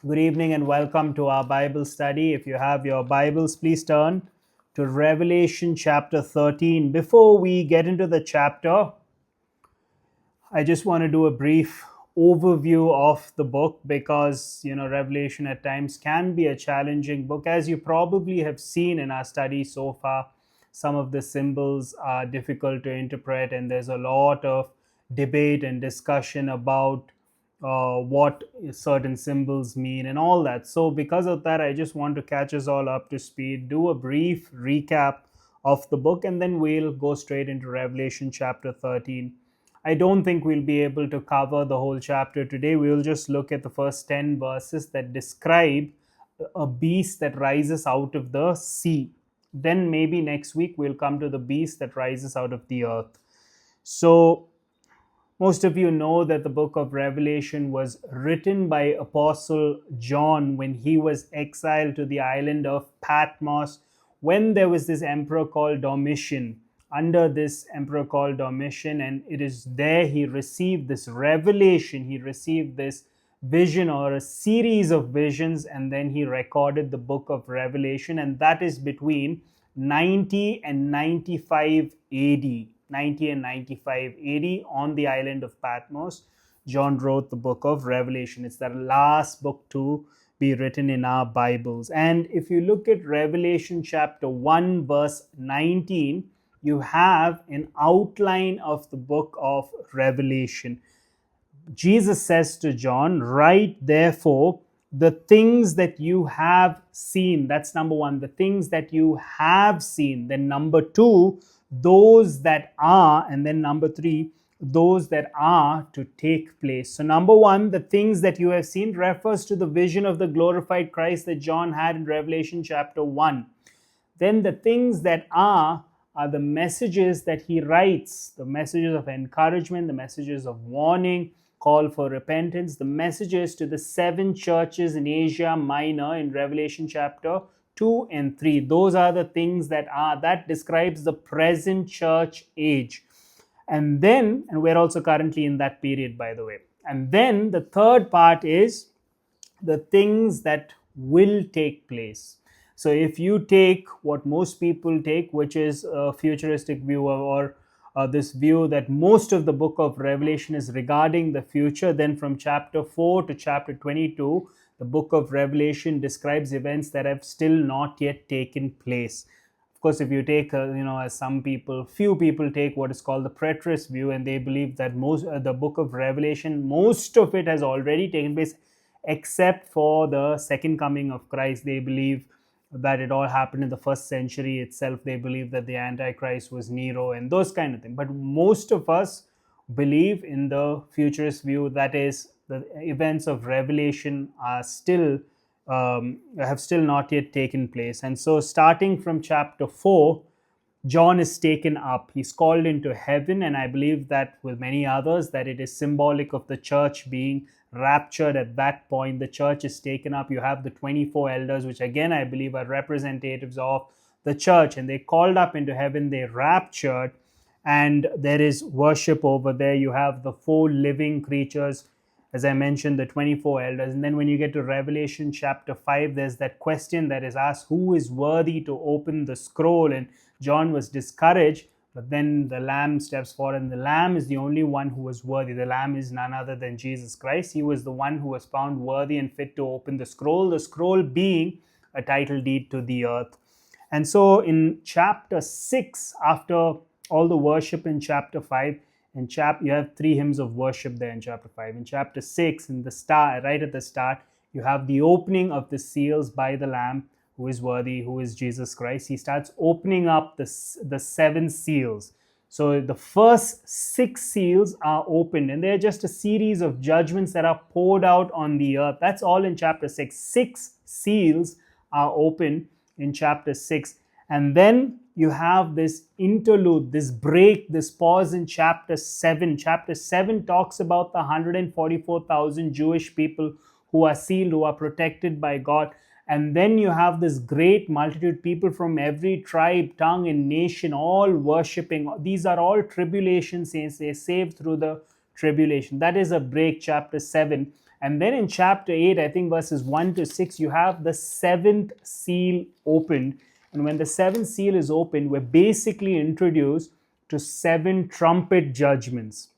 Good evening and welcome to our Bible study. If you have your Bibles, please turn to Revelation chapter 13. Before we get into the chapter, I just want to do a brief overview of the book because, Revelation at times can be a challenging book. As you probably have seen in our study so far, some of the symbols are difficult to interpret, and there's a lot of debate and discussion about what certain symbols mean and all that. So, because of that, I just want to catch us all up to speed, do a brief recap of the book, and then we'll go straight into Revelation chapter 13. I don't think we'll be able to cover the whole chapter today. We'll just look at the first 10 verses that describe a beast that rises out of the sea. Then maybe next week we'll come to the beast that rises out of the earth. So, most of you know that the book of Revelation was written by Apostle John when he was exiled to the island of Patmos when there was this emperor called Domitian. Under this emperor called Domitian, and it is there he received this revelation, he received this vision or a series of visions, and then he recorded the book of Revelation, and that is between 90 and 95 AD. 90 and 95 AD on the island of Patmos. John wrote the book of Revelation. It's the last book to be written in our Bibles. And if you look at Revelation chapter 1, verse 19, you have an outline of the book of Revelation. Jesus says to John, "Write therefore the things that you have seen." That's number one, the things that you have seen. Then number two, those that are. And then number three, those that are to take place. So, number one, the things that you have seen refers to the vision of the glorified Christ that John had in Revelation chapter 1. Then the things that are the messages that he writes, the messages of encouragement, the messages of warning, call for repentance, the messages to the seven churches in Asia Minor in Revelation chapter 2 and 3. Those are the things that describes the present church age. And we're also currently in that period, by the way. And then the third part is the things that will take place. So if you take what most people take, which is a futuristic view, or this view that most of the book of Revelation is regarding the future, then from chapter 4 to chapter 22, the book of Revelation describes events that have still not yet taken place. Of course, if you take, as few people take what is called the preterist view, and they believe that the book of Revelation, most of it has already taken place, except for the second coming of Christ. They believe that it all happened in the first century itself. They believe that the Antichrist was Nero and those kind of things. But most of us believe in the futurist view, that is, the events of Revelation are still have still not yet taken place. And so, starting from chapter 4, John is taken up. He's called into heaven, and I believe that with many others, that it is symbolic of the church being raptured at that point. The church is taken up. You have the 24 elders, which again I believe are representatives of the church, and they called up into heaven, they raptured, and there is worship over there. You have the four living creatures, as I mentioned, the 24 elders. And then when you get to Revelation chapter 5, there's that question that is asked, who is worthy to open the scroll? And John was discouraged, but then the Lamb steps forward, and the Lamb is the only one who was worthy. The Lamb is none other than Jesus Christ. He was the one who was found worthy and fit to open the scroll being a title deed to the earth. And so in chapter 6, after all the worship in chapter 5, you have three hymns of worship there in chapter 5. In chapter 6, right at the start, you have the opening of the seals by the Lamb, who is worthy, who is Jesus Christ. He starts opening up the seven seals. So the first six seals are opened, and they're just a series of judgments that are poured out on the earth. That's all in chapter 6. 6 seals are opened in chapter 6. And then you have this interlude, this break, this pause in chapter 7. Chapter 7 talks about the 144,000 Jewish people who are sealed, who are protected by God. And then you have this great multitude, people from every tribe, tongue, and nation, all worshipping. These are all tribulation saints. They're saved through the tribulation. That is a break, chapter 7. And then in chapter 8, I think verses 1 to 6, you have the seventh seal opened. And when the seventh seal is opened, we're basically introduced to seven trumpet judgments.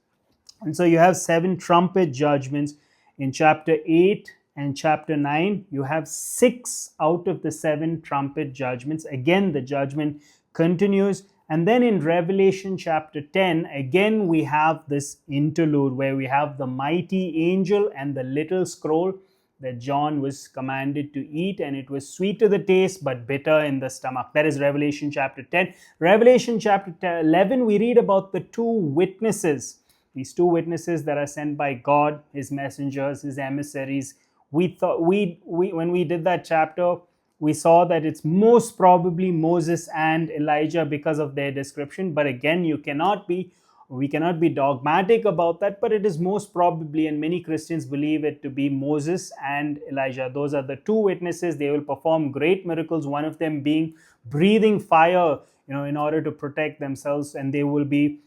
And so you have seven trumpet judgments in chapter 8 and chapter 9. You have six out of the seven trumpet judgments. Again, the judgment continues. And then in Revelation chapter 10, again we have this interlude where we have the mighty angel and the little scroll that John was commanded to eat, and it was sweet to the taste but bitter in the stomach. That is Revelation chapter 10. Revelation chapter 11, we read about the two witnesses, these two witnesses that are sent by God, his messengers, his emissaries. We thought when we did that chapter, we saw that it's most probably Moses and Elijah because of their description. But again, we cannot be dogmatic about that, but it is most probably, and many Christians believe it to be, Moses and Elijah. Those are the two witnesses. They will perform great miracles, one of them being breathing fire, in order to protect themselves, and they will be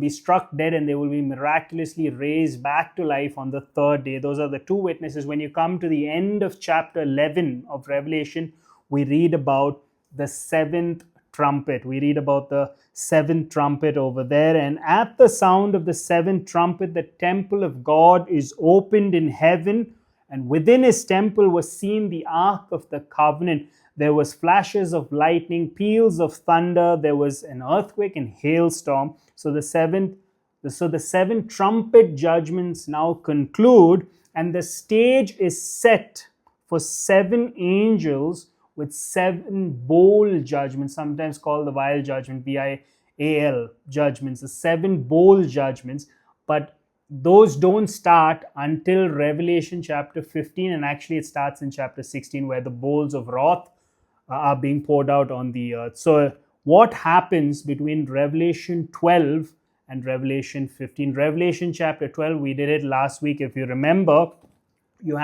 struck dead and they will be miraculously raised back to life on the third day. Those are the two witnesses. When you come to the end of chapter 11 of Revelation, we read about the seventh trumpet. We read about the seventh trumpet over there. And at the sound of the seventh trumpet, the temple of God is opened in heaven, and within his temple was seen the ark of the covenant. There was flashes of lightning, peals of thunder, there was an earthquake and hailstorm. So the seven trumpet judgments now conclude, and the stage is set for seven angels with seven bowl judgments, sometimes called the vial judgment, VIAL judgments, the seven bowl judgments. But those don't start until Revelation chapter 15, and actually it starts in chapter 16, where the bowls of wrath are being poured out on the earth. So what happens between Revelation 12 and Revelation 15? Revelation chapter 12, we did it last week. If you remember, we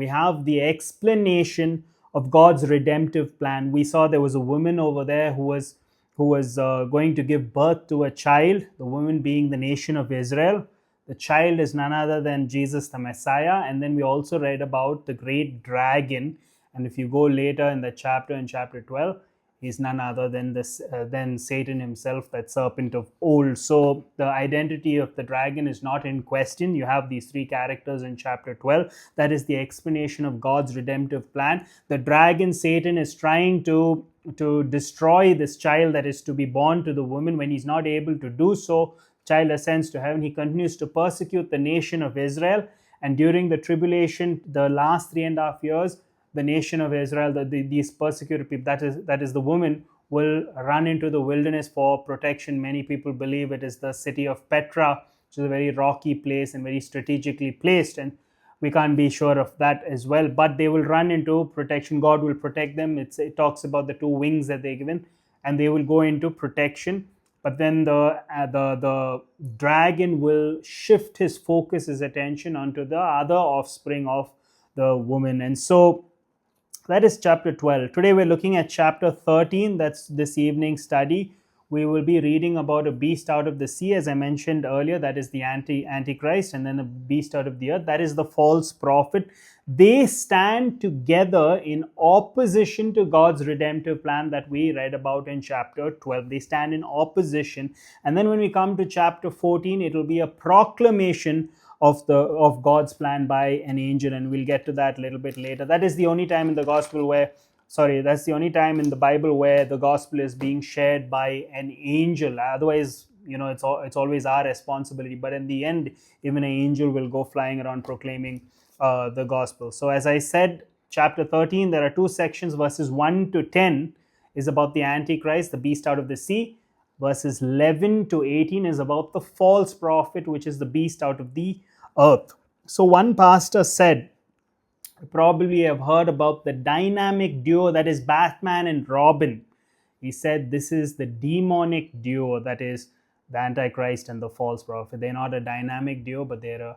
have the explanation of God's redemptive plan. We saw there was a woman over there who was going to give birth to a child, the woman being the nation of Israel. The child is none other than Jesus the Messiah. And then we also read about the great dragon. And if you go later in the chapter, in chapter 12, he's none other than Satan himself, that serpent of old. So the identity of the dragon is not in question. You have these three characters in chapter 12. That is the explanation of God's redemptive plan. The dragon, Satan, is trying to destroy this child that is to be born to the woman. When he's not able to do so, child ascends to heaven. He continues to persecute the nation of Israel. And during the tribulation, the last 3.5 years, the nation of Israel, these persecuted people, that is the woman, will run into the wilderness for protection. Many people believe it is the city of Petra, which is a very rocky place and very strategically placed, and we can't be sure of that as well. But they will run into protection. God will protect them. It talks about the two wings that they're given, and they will go into protection. But then the dragon will shift his focus, his attention onto the other offspring of the woman. And so that is chapter 12. Today we're looking at chapter 13. That's this evening's study. We will be reading about a beast out of the sea, as I mentioned earlier. That is the Antichrist, and then a beast out of the earth. That is the false prophet. They stand together in opposition to God's redemptive plan that we read about in chapter 12. They stand in opposition. And then when we come to chapter 14, it will be a proclamation of God's plan by an angel, and we'll get to that a little bit later. That is the only time in the gospel that's the only time in the Bible where the gospel is being shared by an angel. Otherwise, it's always our responsibility. But in the end, even an angel will go flying around proclaiming the gospel. So as I said, chapter 13, there are two sections. Verses 1 to 10 is about the Antichrist, the beast out of the sea. Verses 11 to 18 is about the false prophet, which is the beast out of the earth. So one pastor said, you probably have heard about the dynamic duo that is Batman and Robin. He said this is the demonic duo, that is the Antichrist and the false prophet. They're not a dynamic duo, but they're a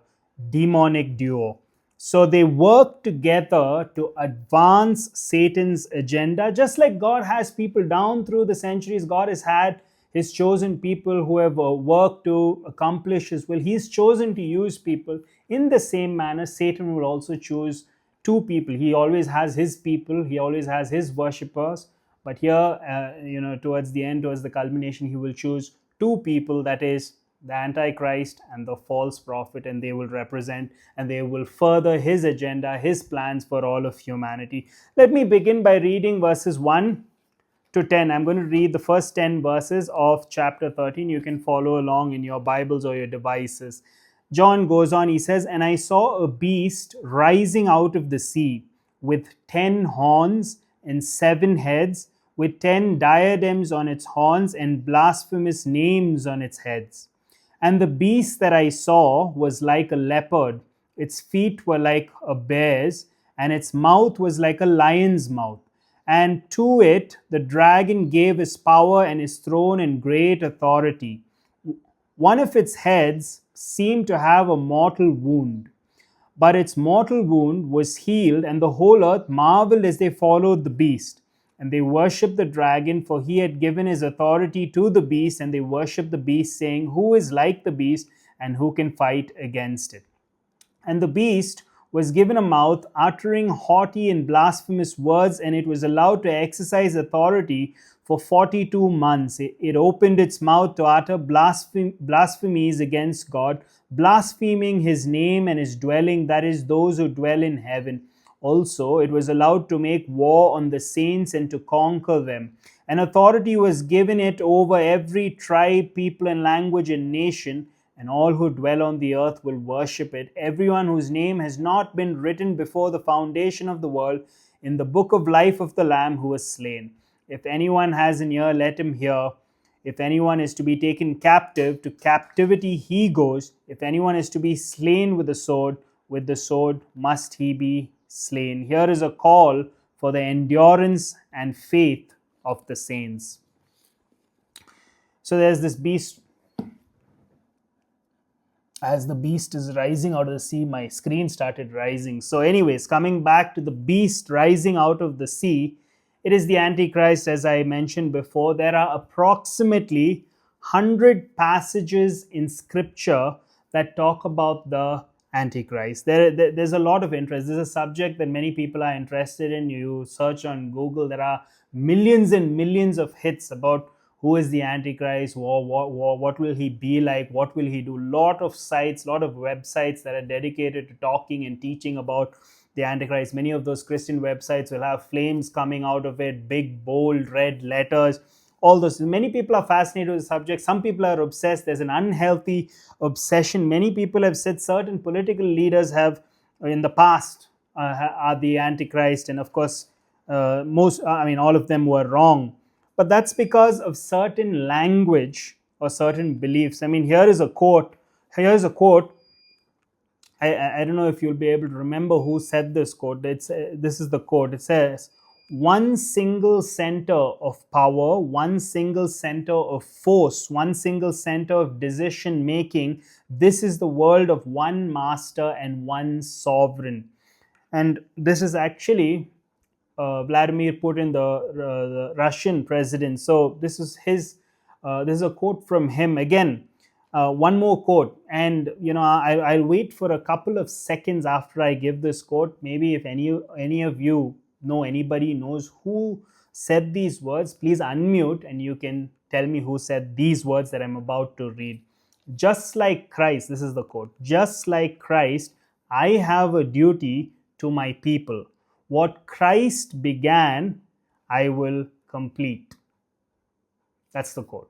demonic duo. So they work together to advance Satan's agenda. Just like God has people down through the centuries, God has had His chosen people who have worked to accomplish His will. He's chosen to use people. In the same manner, Satan will also choose two people. He always has his people, he always has his worshippers. But here, towards the end, towards the culmination, he will choose two people, that is, the Antichrist and the false prophet, and they will represent and they will further his agenda, his plans for all of humanity. Let me begin by reading verses 1 to 10. I'm going to read the first 10 verses of chapter 13. You can follow along in your Bibles or your devices. John goes on, he says, "And I saw a beast rising out of the sea with 10 horns and 7 heads, with 10 diadems on its horns and blasphemous names on its heads. And the beast that I saw was like a leopard, its feet were like a bear's, and its mouth was like a lion's mouth. And to it the dragon gave his power and his throne and great authority. One of its heads seemed to have a mortal wound, but its mortal wound was healed, and the whole earth marveled as they followed the beast. And they worshipped the dragon, for he had given his authority to the beast, and they worshipped the beast, saying, Who is like the beast, and who can fight against it? And the beast was given a mouth, uttering haughty and blasphemous words, and it was allowed to exercise authority for 42 months. It opened its mouth to utter blasphemies against God, blaspheming his name and his dwelling, that is, those who dwell in heaven. Also, it was allowed to make war on the saints and to conquer them. And authority was given it over every tribe, people, and language and nation, and all who dwell on the earth will worship it. Everyone whose name has not been written before the foundation of the world in the book of life of the Lamb who was slain. If anyone has an ear, let him hear. If anyone is to be taken captive, to captivity he goes. If anyone is to be slain with the sword must he be slain." Here is a call for the endurance and faith of the saints. So there's this beast. As the beast is rising out of the sea, my screen started rising. So, anyways, coming back to the beast rising out of the sea, it is the Antichrist, as I mentioned before. There are approximately 100 passages in scripture that talk about the Antichrist. There's a lot of interest. This is a subject that many people are interested in. You search on Google, there are millions and millions of hits about who is the Antichrist, what will he be like, what will he do. Lot of sites, lot of websites that are dedicated to talking and teaching about the Antichrist. Many of those Christian websites will have flames coming out of it, big bold red letters, all those. Many people are fascinated with the subject. Some people are obsessed. There's an unhealthy obsession. Many people have said certain political leaders have in the past are the Antichrist, and of course all of them were wrong. But that's because of certain language or certain beliefs. I mean, here is a quote. Here's a quote. I don't know if you'll be able to remember who said this quote. This is the quote. It says, "One single center of power, one single center of force, one single center of decision making. This is the world of one master and one sovereign." And this is actually Vladimir Putin, the Russian president. So this is his. This is a quote from him again. One more quote, and I'll wait for a couple of seconds after I give this quote. Maybe if any of you know anybody knows who said these words, please unmute and you can tell me who said these words that I'm about to read. "Just like Christ," this is the quote. "Just like Christ, I have a duty to my people. What Christ began, I will complete." That's the quote.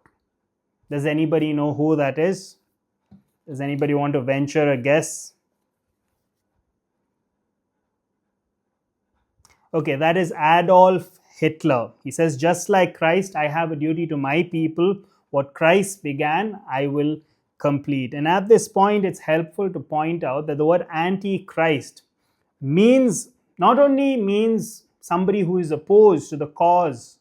Does anybody know who that is? Does anybody want to venture a guess? Okay, that is Adolf Hitler. He says, "Just like Christ, I have a duty to my people. What Christ began, I will complete." And at this point, it's helpful to point out that the word Antichrist not only means somebody who is opposed to the cause.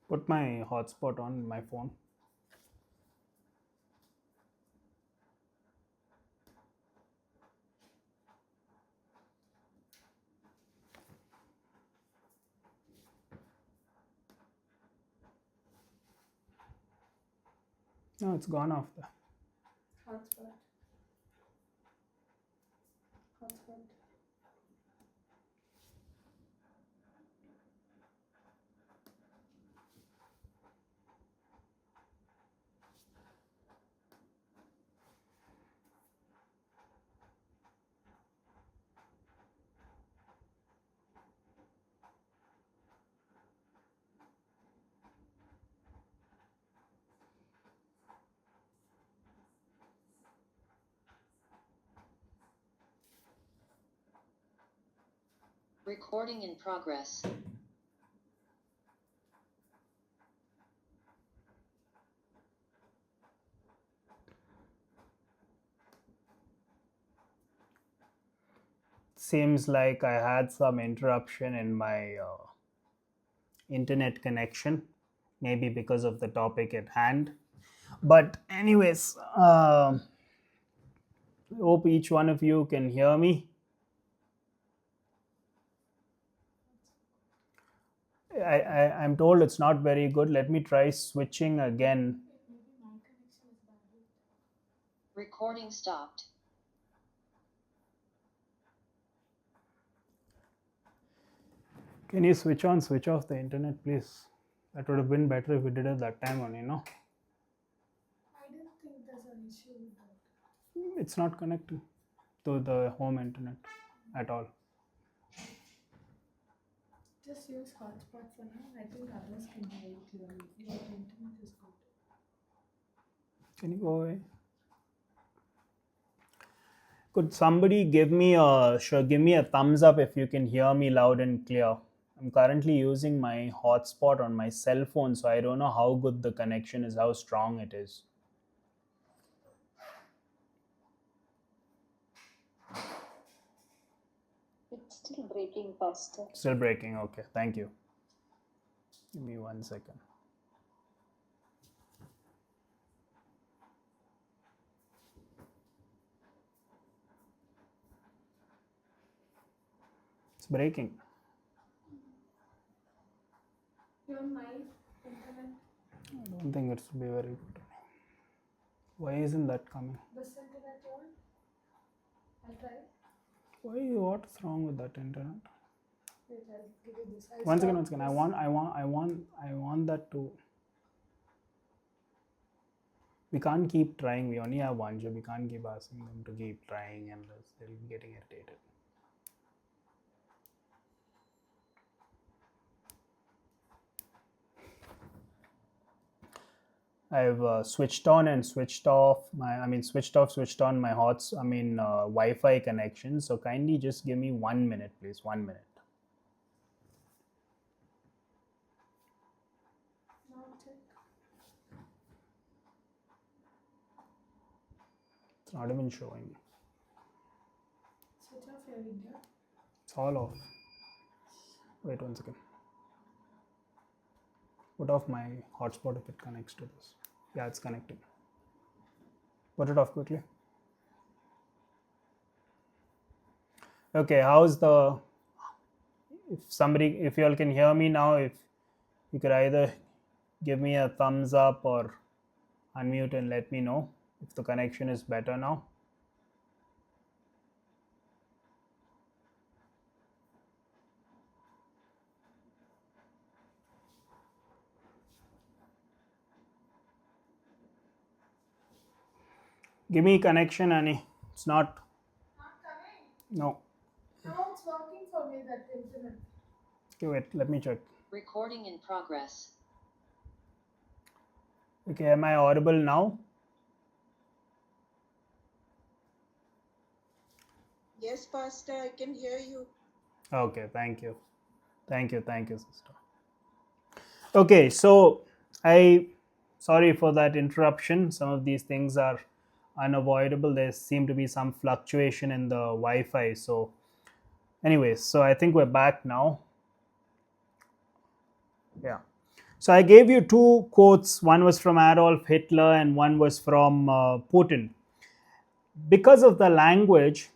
Put my hotspot on my phone. No, it's gone off there. Hotspot. Hotspot. Recording in progress. Seems like I had some interruption in my internet connection, maybe because of the topic at hand. But, anyways, hope each one of you can hear me. I'm told it's not very good. Let me try switching again. Maybe my connection is bad. Recording stopped. Can you switch on, switch off the internet, please? That would have been better if we did it that time only, no? I don't think there's an issue with that. It's not connected to the home internet at all. Just use hotspot for now. I think others can hear you clearly. Your internet is good. Can you go away? Could somebody give me a thumbs up if you can hear me loud and clear? I'm currently using my hotspot on my cell phone, so I don't know how good the connection is, how strong it is. It's still breaking, Pastor. Still breaking. Okay, thank you. Give me 1 second. It's breaking. Your my internet. I don't think it's be very good. Why isn't that coming? This internet on? I'll try. Why? What's wrong with that internet? Wait, I'll give you this. I'll Once stop again, this. I want that to. We can't keep trying. We only have one job. We can't keep asking them to keep trying, and they'll be getting irritated. I've switched on and switched off switched off, switched on my Wi-Fi connection. So kindly just give me 1 minute, please. 1 minute. Now check. It's not even showing. Switch off your video. It's all off. Wait 1 second. Put off my hotspot if it connects to this. Yeah, it's connecting. Put it off quickly. Okay, how's the? If you all can hear me now, if you could either give me a thumbs up or unmute and let me know if the connection is better now. Give me connection, Annie. It's not. Not coming. No. Now it's working for me, that internet. Okay, wait. Let me check. Recording in progress. Okay, am I audible now? Yes, Pastor, I can hear you. Okay, thank you, sister. Okay, so sorry for that interruption. Some of these things are unavoidable. There seem to be some fluctuation in the Wi-Fi. So, anyways, so I think we're back now. Yeah. So I gave you two quotes. One was from Adolf Hitler and one was from Putin. Because of the language,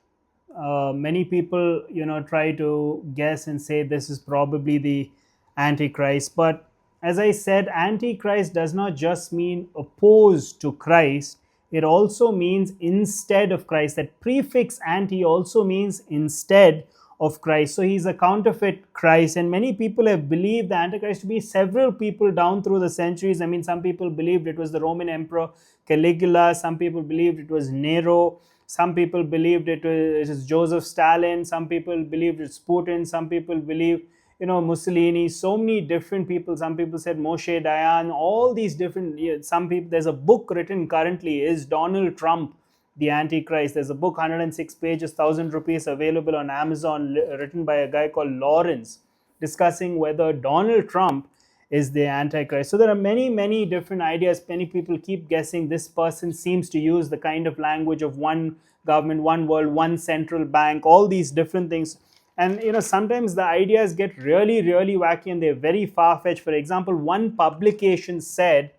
many people try to guess and say this is probably the Antichrist. But as I said, Antichrist does not just mean opposed to Christ, it also means instead of Christ. That prefix anti also means instead of Christ. So he's a counterfeit Christ, and many people have believed the Antichrist to be several people down through the centuries. I mean, some people believed it was the Roman Emperor Caligula, some people believed it was Nero, some people believed it was Joseph Stalin, some people believed it's Putin, some people believe Mussolini, so many different people. Some people said Moshe Dayan, all these different, some people, there's a book written currently, is Donald Trump the Antichrist? There's a book, 106 pages, 1,000 rupees, available on Amazon, written by a guy called Lawrence, discussing whether Donald Trump is the Antichrist. So there are many different ideas. Many people keep guessing. This person seems to use the kind of language of one government, one world, one central bank, all these different things. And sometimes the ideas get really wacky and they're very far-fetched. For example, one publication said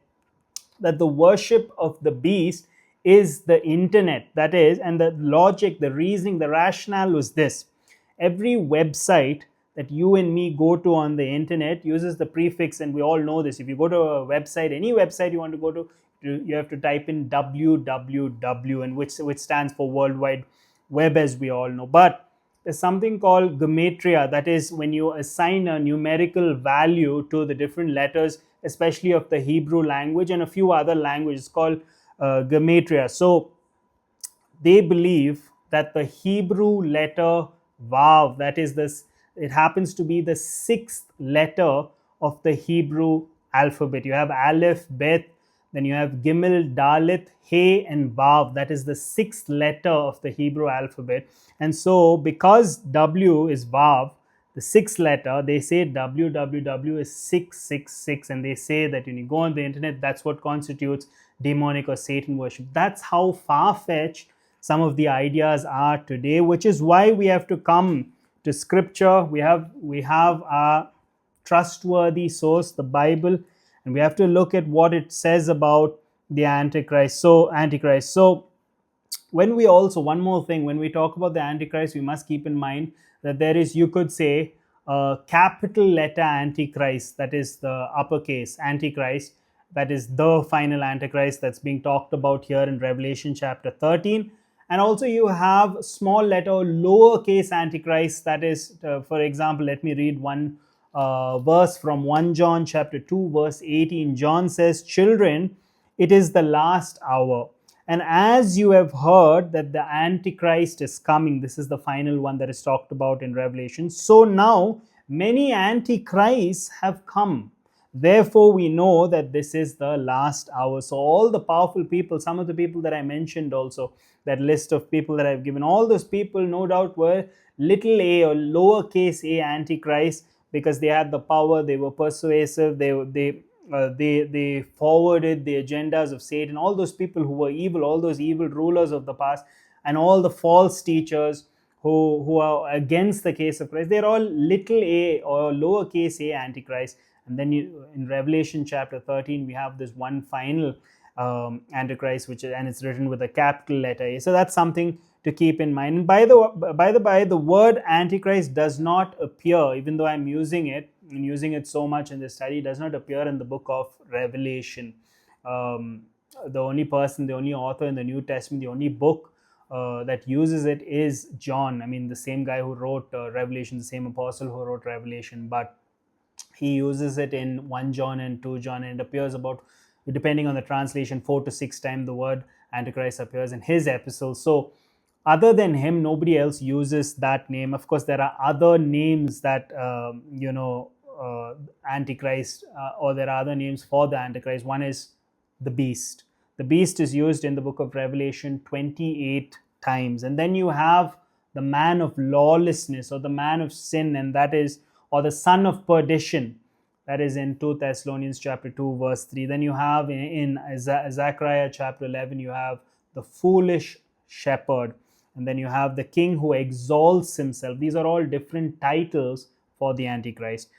that the worship of the beast is the internet. That is, and the logic, the reasoning, the rationale was this: every website that you and me go to on the internet uses the prefix, and we all know this. If you go to a website, any website you want to go to, you have to type in www, and which stands for World Wide Web, as we all know. But there's something called gematria, that is when you assign a numerical value to the different letters, especially of the Hebrew language and a few other languages, called gematria. So they believe that the Hebrew letter Vav, that is this, it happens to be the sixth letter of the Hebrew alphabet. You have Aleph, Bet, then you have Gimel, Dalet, He, and Vav. That is the sixth letter of the Hebrew alphabet. And so, because W is Vav, the sixth letter, they say www is 666, and they say that when you go on the internet, that's what constitutes demonic or Satan worship. That's how far-fetched some of the ideas are today, which is why we have to come to scripture. We have a trustworthy source, the Bible, and we have to look at what it says about the Antichrist. So when we also, one more thing, when we talk about the Antichrist, we must keep in mind that there is, you could say, a capital letter Antichrist, that is the uppercase Antichrist, that is the final Antichrist that's being talked about here in Revelation chapter 13. And also you have small letter lowercase Antichrist, that is, for example, let me read one verse from 1 John chapter 2 verse 18. John says, "Children, it is the last hour. And as you have heard that the Antichrist is coming," this is the final one that is talked about in Revelation, "so now many Antichrists have come. Therefore, we know that this is the last hour." So, all the powerful people, some of the people that I mentioned also, that list of people that I've given, all those people, no doubt, were little a or lowercase a Antichrist, because they had the power, they were persuasive, they forwarded the agendas of Satan. All those people who were evil, all those evil rulers of the past, and all the false teachers who are against the case of Christ, they're all little a or lowercase a Antichrist. And then in Revelation chapter 13, we have this one final Antichrist, and it's written with a capital letter A. So that's something to keep in mind. And by the word Antichrist does not appear, even though I'm using it and using it so much in this study, does not appear in the book of Revelation. The only person, the only author in the New Testament, the only book that uses it is John. I mean, the same guy who wrote Revelation, the same apostle who wrote Revelation, but he uses it in 1 John and 2 John, and it appears about, depending on the translation, 4 to 6 times the word Antichrist appears in his epistle. So other than him, nobody else uses that name. Of course, there are other names that Antichrist, or there are other names for the Antichrist. One is the beast. The beast is used in the book of Revelation 28 times. And then you have the man of lawlessness, or the man of sin, and that is, or the son of perdition, that is in 2 Thessalonians chapter 2 verse 3. Then you have in Zechariah chapter 11, you have the foolish shepherd, and then you have the king who exalts himself. These are all different titles for the Antichrist.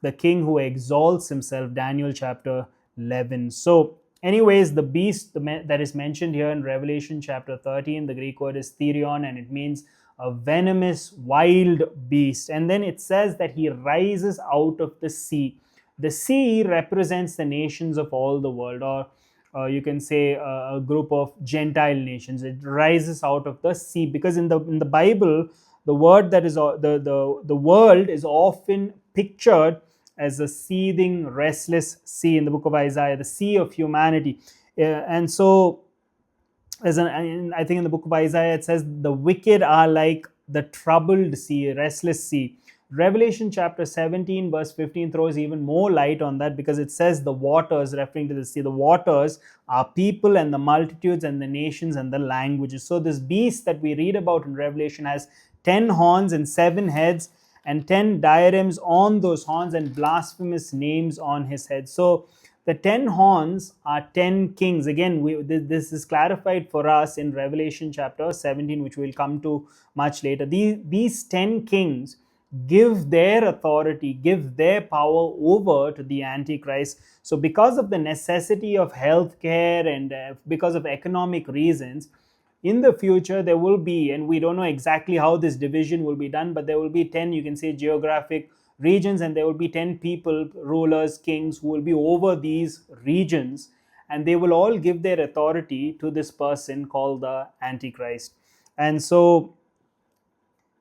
the king who exalts himself, Daniel chapter 11. So, anyways, the beast that is mentioned here in Revelation chapter 13, the Greek word is therion, and it means a venomous, wild beast. And then it says that he rises out of the sea. The sea represents the nations of all the world, or you can say a group of Gentile nations. It rises out of the sea, because in the Bible, the word that is the world is often pictured as a seething, restless sea in the book of Isaiah, the sea of humanity. And so, I think in the book of Isaiah, it says, the wicked are like the troubled sea, restless sea. Revelation chapter 17, verse 15 throws even more light on that, because it says the waters, referring to the sea, the waters are people and the multitudes and the nations and the languages. So, this beast that we read about in Revelation has 10 horns and 7 heads and 10 diadems on those horns and blasphemous names on his head. So, the 10 horns are 10 kings. Again, this is clarified for us in Revelation chapter 17, which we'll come to much later. These 10 kings give their authority, give their power over to the Antichrist. So, because of the necessity of healthcare and because of economic reasons, in the future there will be, and we don't know exactly how this division will be done, but there will be 10, you can say, geographic regions, and there will be 10 people, rulers, kings, who will be over these regions, and they will all give their authority to this person called the Antichrist. And so,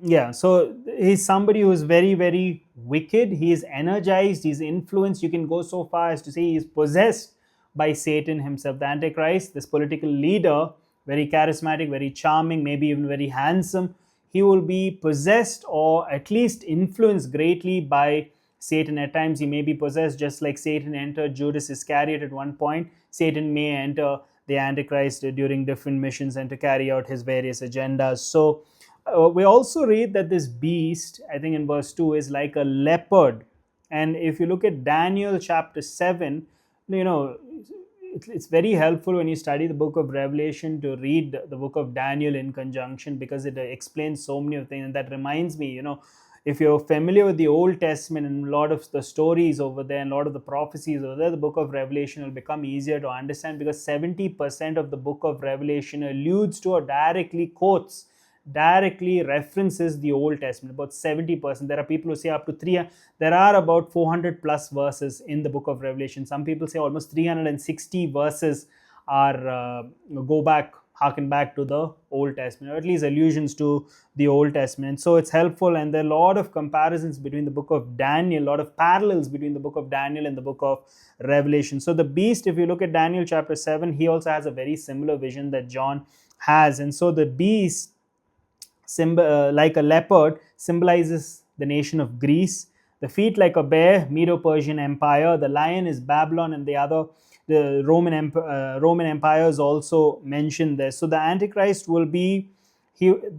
yeah, so he's somebody who is very, very wicked. He is energized, he's influenced. You can go so far as to say he is possessed by Satan himself. The Antichrist, this political leader, very charismatic, very charming, maybe even very handsome, he will be possessed or at least influenced greatly by Satan. At times he may be possessed, just like Satan entered Judas Iscariot at one point. Satan may enter the Antichrist during different missions and to carry out his various agendas. So, we also read that this beast, I think in verse 2, is like a leopard. And if you look at Daniel chapter 7, it's very helpful when you study the book of Revelation to read the book of Daniel in conjunction, because it explains so many of things. And that reminds me, if you're familiar with the Old Testament and a lot of the stories over there and a lot of the prophecies over there, the book of Revelation will become easier to understand, because 70% of the book of Revelation alludes to or directly references the Old Testament. About 70%. There are people who say up to 3. There are about 400 plus verses in the book of Revelation. Some people say almost 360 verses are harken back to the Old Testament, or at least allusions to the Old Testament. So it's helpful, and there are a lot of comparisons between the book of Daniel, a lot of parallels between the book of Daniel and the book of Revelation. So the beast, if you look at Daniel chapter 7, he also has a very similar vision that John has. And so the beast, like a leopard, symbolizes the nation of Greece. The feet like a bear, Medo-Persian Empire. The lion is Babylon, and the Roman Empire is also mentioned there. So the Antichrist will be,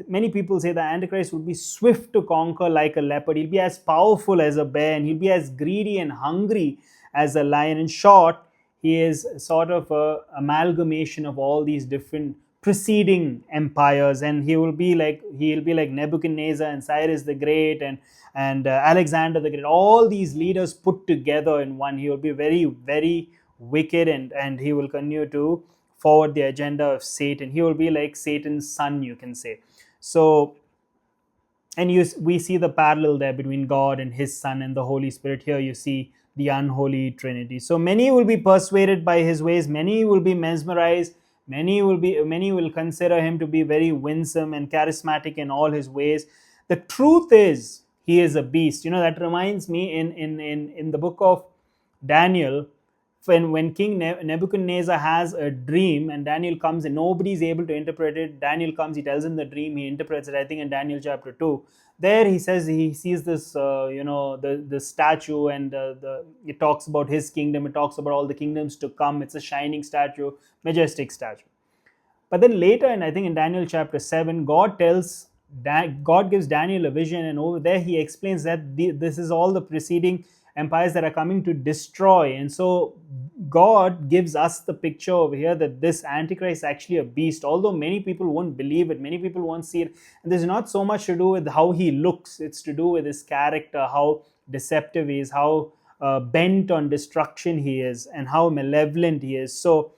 many people say the Antichrist will be swift to conquer like a leopard. He'll be as powerful as a bear, and he'll be as greedy and hungry as a lion. In short, he is sort of a amalgamation of all these different preceding empires, and he'll be like Nebuchadnezzar and Cyrus the Great and Alexander the Great, all these leaders put together in one. He will be very, very wicked, and he will continue to forward the agenda of Satan. He will be like Satan's son, you can say. So, and we see the parallel there between God and his Son and the Holy Spirit. Here you see the unholy Trinity. So many will be persuaded by his ways, many will be mesmerized, many will consider him to be very winsome and charismatic in all his ways. The truth is, he is a beast. That reminds me in the book of Daniel, when King Nebuchadnezzar has a dream and Daniel comes and nobody is able to interpret it. Daniel comes, he tells him the dream, he interprets it. I think in Daniel chapter 2, there he says he sees this, the statue, and it talks about his kingdom. It talks about all the kingdoms to come. It's a shining statue, majestic statue. But then later, and I think in Daniel chapter 7, God gives Daniel a vision, and over there he explains that this is all the preceding empires that are coming to destroy. And so God gives us the picture over here that this Antichrist is actually a beast, although many people won't believe it, many people won't see it. And there's not so much to do with how he looks, it's to do with his character, how deceptive he is, how bent on destruction he is, and how malevolent he is. So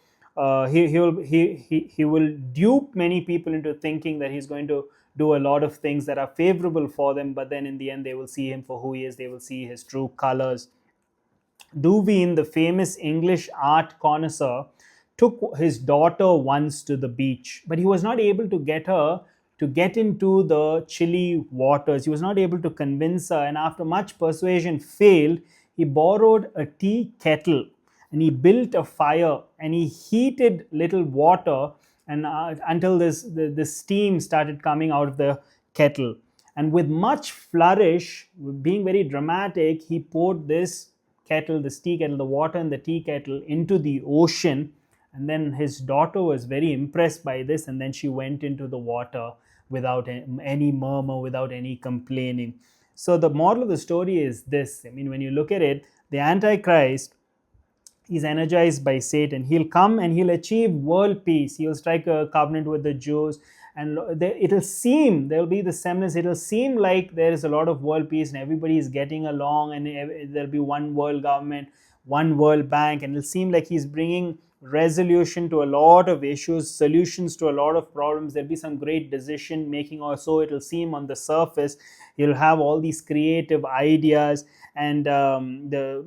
he will dupe many people into thinking that he's going to do a lot of things that are favorable for them, but then in the end they will see him for who he is. They will see his true colors. Duveen, the famous English art connoisseur, took his daughter once to the beach, but he was not able to get her to get into the chilly waters. He was not able to convince her, and after much persuasion failed, he borrowed a tea kettle and he built a fire and he heated little water and until the steam started coming out of the kettle. And with much flourish, being very dramatic, he poured this tea kettle, the water in the tea kettle, into the ocean. And then his daughter was very impressed by this, and then she went into the water without any murmur, without any complaining. So the moral of the story is this. I mean, when you look at it, the Antichrist, he's energized by Satan. He'll come and he'll achieve world peace. He'll strike a covenant with the Jews, and it'll seem, there'll be the semblance, it'll seem like there is a lot of world peace and everybody is getting along, and there'll be one world government, one world bank, and it'll seem like he's bringing resolution to a lot of issues, solutions to a lot of problems. There'll be some great decision making, or so it'll seem on the surface. You'll have all these creative ideas, and the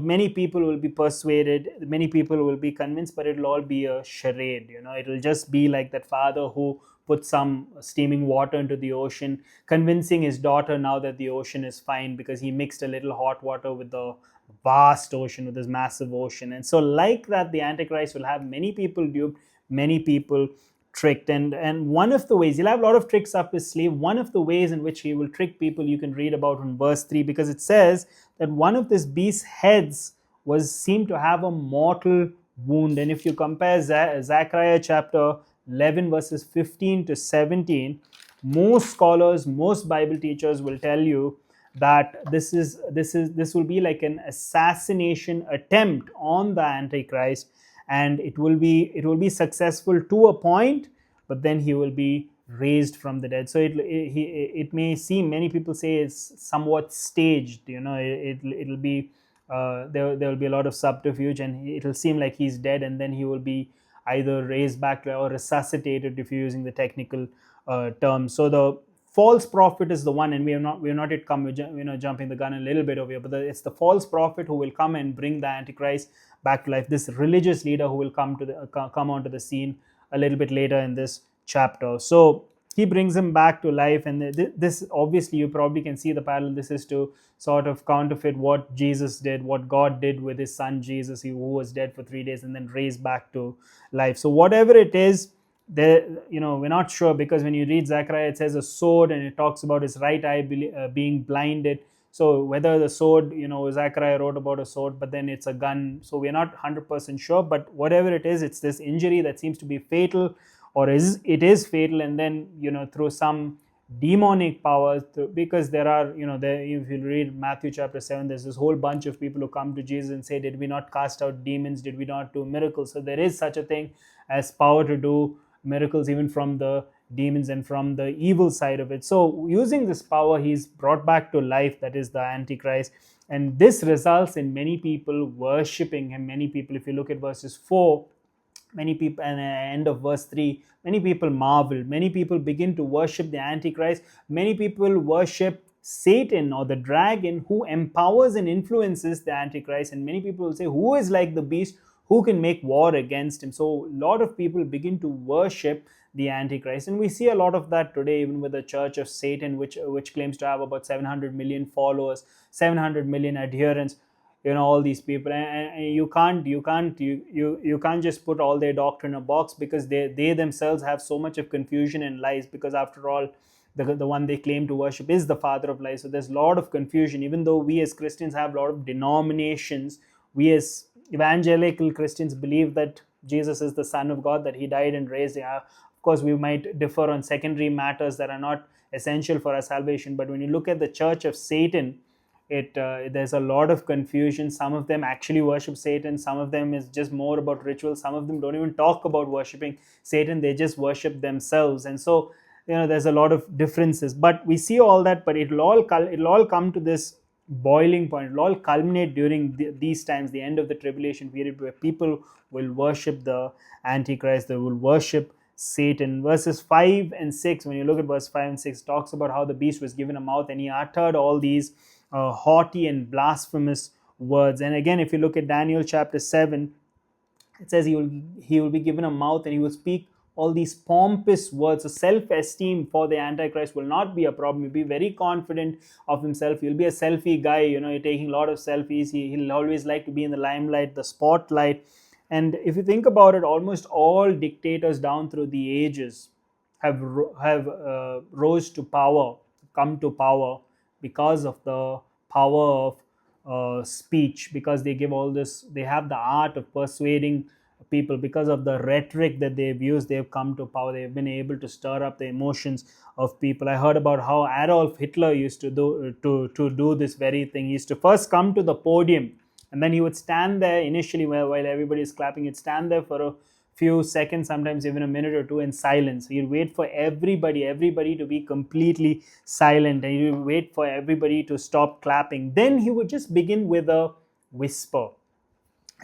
many people will be persuaded, many people will be convinced, but it'll all be a charade. It'll just be like that father who put some steaming water into the ocean, convincing his daughter now that the ocean is fine because he mixed a little hot water with the vast ocean, with this massive ocean. And so like that, the Antichrist will have many people duped, many people tricked. And one of the ways, he'll have a lot of tricks up his sleeve. One of the ways in which he will trick people, you can read about in verse 3, because it says that one of this beast's heads was seemed to have a mortal wound. And if you compare Zechariah chapter 11 verses 15 to 17, most scholars, most Bible teachers will tell you that this will be like an assassination attempt on the Antichrist, and it will be successful to a point, but then he will be raised from the dead. So it may seem, many people say it's somewhat staged. It'll be there will be a lot of subterfuge, and it'll seem like he's dead, and then he will be either raised back or resuscitated, if you're using the technical term. So the false prophet is the one, and we have not yet come, jumping the gun a little bit over here, but it's the false prophet who will come and bring the Antichrist back to life. This religious leader who will come onto the scene a little bit later in this chapter. So he brings him back to life, and this obviously you probably can see the parallel. This is to sort of counterfeit what Jesus did, what God did with his son Jesus, who was dead for 3 days and then raised back to life. So whatever it is, we're not sure, because when you read Zechariah, it says a sword, and it talks about his right eye being blinded. So whether the sword, Zechariah wrote about a sword, but then it's a gun. So we're not 100% sure, but whatever it is, it's this injury that seems to be fatal, or it is fatal, and then through some demonic powers, because there are, if you read Matthew chapter 7, there's this whole bunch of people who come to Jesus and say, did we not cast out demons? Did we not do miracles? So there is such a thing as power to do miracles, even from the demons and from the evil side of it. So using this power, he's brought back to life, that is the Antichrist, and this results in many people worshipping him. Many people, if you look at verses 4, many people, and end of verse 3, many people marvel, many people begin to worship the Antichrist, many people worship Satan or the dragon who empowers and influences the Antichrist, and many people will say, who is like the beast, who can make war against him? So a lot of people begin to worship the Antichrist, and we see a lot of that today, even with the Church of Satan, which claims to have about 700 million followers, 700 million adherents. All these people, and you can't just put all their doctrine in a box, because they themselves have so much of confusion and lies, because after all, the one they claim to worship is the father of lies. So there's a lot of confusion. Even though we as Christians have a lot of denominations, we as evangelical Christians believe that Jesus is the Son of God, that he died and raised. Of course, we might differ on secondary matters that are not essential for our salvation, but when you look at the Church of Satan, there's a lot of confusion. Some of them actually worship Satan, some of them is just more about ritual, some of them don't even talk about worshiping Satan, they just worship themselves. And so there's a lot of differences, but we see all that, but it'll all come to this boiling point. It'll all culminate during these times, the end of the tribulation period, where people will worship the Antichrist, they will worship Satan. Verses 5 and 6, when you look at verse 5 and 6, talks about how the beast was given a mouth and he uttered all these haughty and blasphemous words. And again, if you look at Daniel chapter 7, it says he will be given a mouth and he will speak all these pompous words. So self-esteem for the Antichrist will not be a problem. He'll be very confident of himself. He'll be a selfie guy, you're taking a lot of selfies. He'll always like to be in the limelight, the spotlight. And if you think about it, almost all dictators down through the ages have rose to power, come to power, because of the power of speech, because they give all this, they have the art of persuading people. Because of the rhetoric that they've used, they've come to power. They've been able to stir up the emotions of people. I heard about how Adolf Hitler used to do this very thing. He used to first come to the podium, and then he would stand there initially while everybody is clapping. He'd stand there for a few seconds, sometimes even a minute or two, in silence. He'd wait for everybody to be completely silent, and he'd wait for everybody to stop clapping. Then he would just begin with a whisper.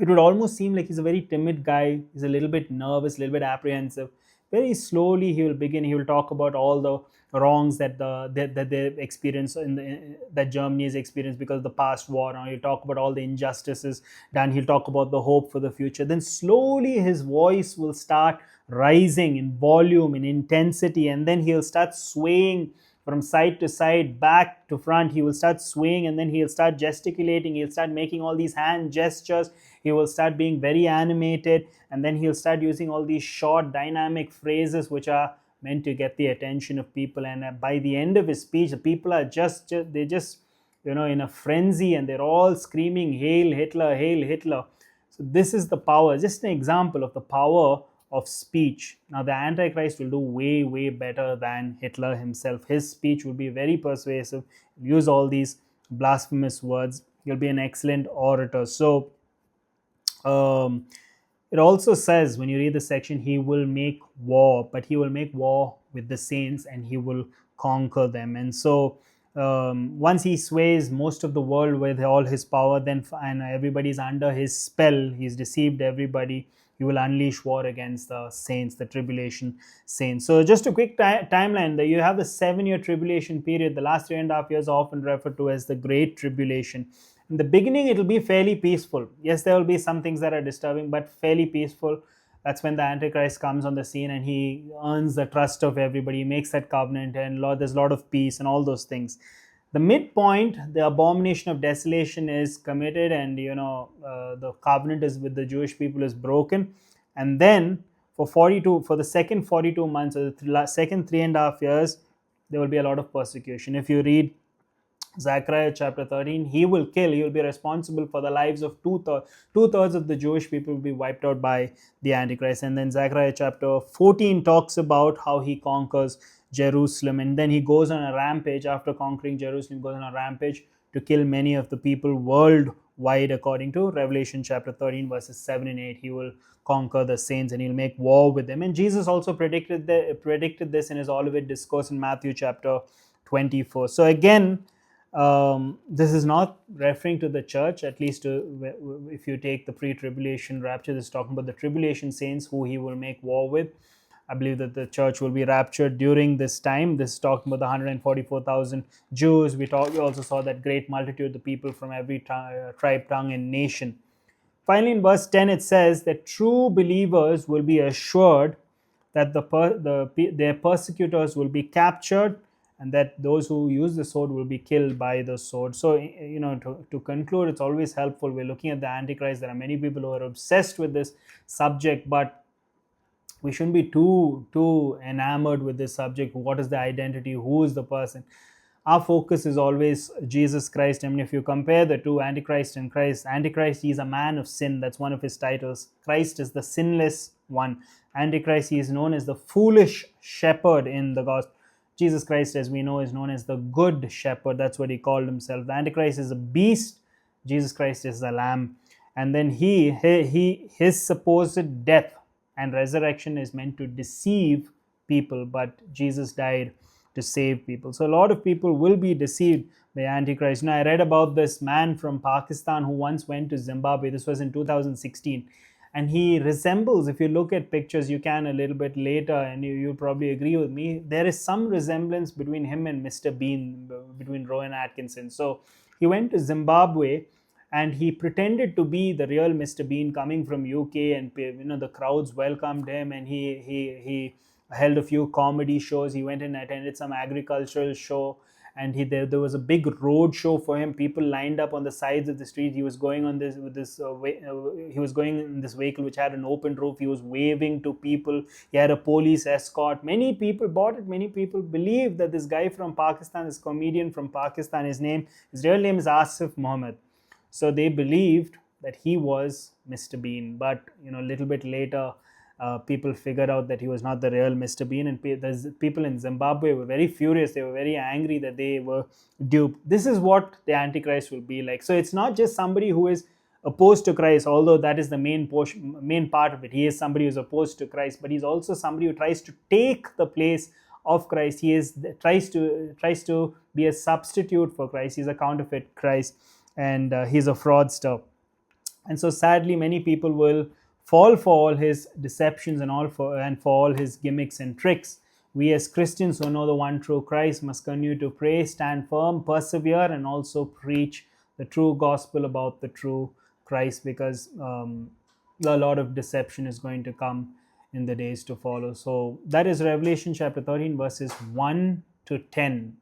It would almost seem like he's a very timid guy. He's a little bit nervous, a little bit apprehensive. Very slowly he will begin. He will talk about all the wrongs that they experience that Germany has experienced because of the past war. Now he'll talk about all the injustices done. He'll talk about the hope for the future. Then slowly his voice will start rising in volume, in intensity, and then he'll start swaying from side to side, back to front. He will start swaying, and then he'll start gesticulating. He'll start making all these hand gestures. He will start being very animated, and then he'll start using all these short dynamic phrases which are meant to get the attention of people. And by the end of his speech, the people are just in a frenzy, and they're all screaming, "Hail Hitler, hail Hitler." So this is the power, just an example of the power of speech. Now the Antichrist will do way better than Hitler himself. His speech will be very persuasive. He'll use all these blasphemous words. He'll be an excellent orator. So it also says, when you read the section, he will make war, but he will make war with the saints and he will conquer them. And so once he sways most of the world with all his power, then and everybody's under his spell, he's deceived everybody, he will unleash war against the saints, the tribulation saints. So just a quick timeline. You have the 7-year tribulation period. The last 3.5 years are often referred to as the Great Tribulation. In the beginning, it will be fairly peaceful. Yes, there will be some things that are disturbing, but fairly peaceful. That's when the Antichrist comes on the scene and he earns the trust of everybody. He makes that covenant, and there's a lot of peace and all those things. The midpoint, the abomination of desolation is committed, and the covenant is with the Jewish people is broken. And then for the second 42 months, or the second 3.5 years, there will be a lot of persecution. If you read Zechariah chapter 13, he will be responsible for the lives of two-thirds of the Jewish people will be wiped out by the Antichrist. And then Zechariah chapter 14 talks about how he conquers Jerusalem, and then he goes on a rampage. After conquering Jerusalem, he goes on a rampage to kill many of the people worldwide. According to Revelation chapter 13 verses 7 and 8, he will conquer the saints and he'll make war with them. And Jesus also predicted this in his Olivet discourse in Matthew chapter 24. So again, this is not referring to the church, at least if you take the pre-tribulation rapture. This is talking about the tribulation saints who he will make war with. I believe that the church will be raptured during this time. This is talking about the 144,000 Jews. We also saw that great multitude, the people from every tribe, tongue, and nation. Finally, in verse 10, it says that true believers will be assured that their persecutors will be captured, and that those who use the sword will be killed by the sword. So, to conclude, it's always helpful. We're looking at the Antichrist. There are many people who are obsessed with this subject, but we shouldn't be too enamored with this subject. What is the identity? Who is the person? Our focus is always Jesus Christ. I mean, if you compare the two, Antichrist and Christ, Antichrist, he is a man of sin. That's one of his titles. Christ is the sinless one. Antichrist, he is known as the foolish shepherd in the gospel. Jesus Christ, as we know, is known as the good shepherd. That's what he called himself. The Antichrist is a beast. Jesus Christ is the lamb. And then his supposed death and resurrection is meant to deceive people, but Jesus died to save people. So a lot of people will be deceived by Antichrist. I read about this man from Pakistan who once went to Zimbabwe. This was in 2016. And he resembles, if you look at pictures, you can a little bit later, and you probably agree with me, there is some resemblance between him and Mr. Bean, between Rowan Atkinson. So he went to Zimbabwe and he pretended to be the real Mr. Bean coming from UK, and the crowds welcomed him, and he held a few comedy shows. He went and attended some agricultural show, and there was a big road show for him. People lined up on the sides of the street. He was going on this with this he was going in this vehicle which had an open roof. He was waving to people. He had a police escort. Many people bought it. Many people believed that this guy from Pakistan, this comedian from Pakistan, his real name is Asif Mohammed. So they believed that he was Mr. Bean. But a little bit later, people figured out that he was not the real Mr. Bean, and the people in Zimbabwe were very furious. They were very angry that they were duped. This is what the Antichrist will be like. So it's not just somebody who is opposed to Christ, although that is the main part of it. He is somebody who is opposed to Christ, but he's also somebody who tries to take the place of Christ. He tries to be a substitute for Christ. He's a counterfeit Christ, and he's a fraudster. And so sadly, many people will fall for all his deceptions and for all his gimmicks and tricks. We as Christians who know the one true Christ must continue to pray, stand firm, persevere, and also preach the true gospel about the true Christ, because a lot of deception is going to come in the days to follow. So that is Revelation chapter 13, verses 1 to 10.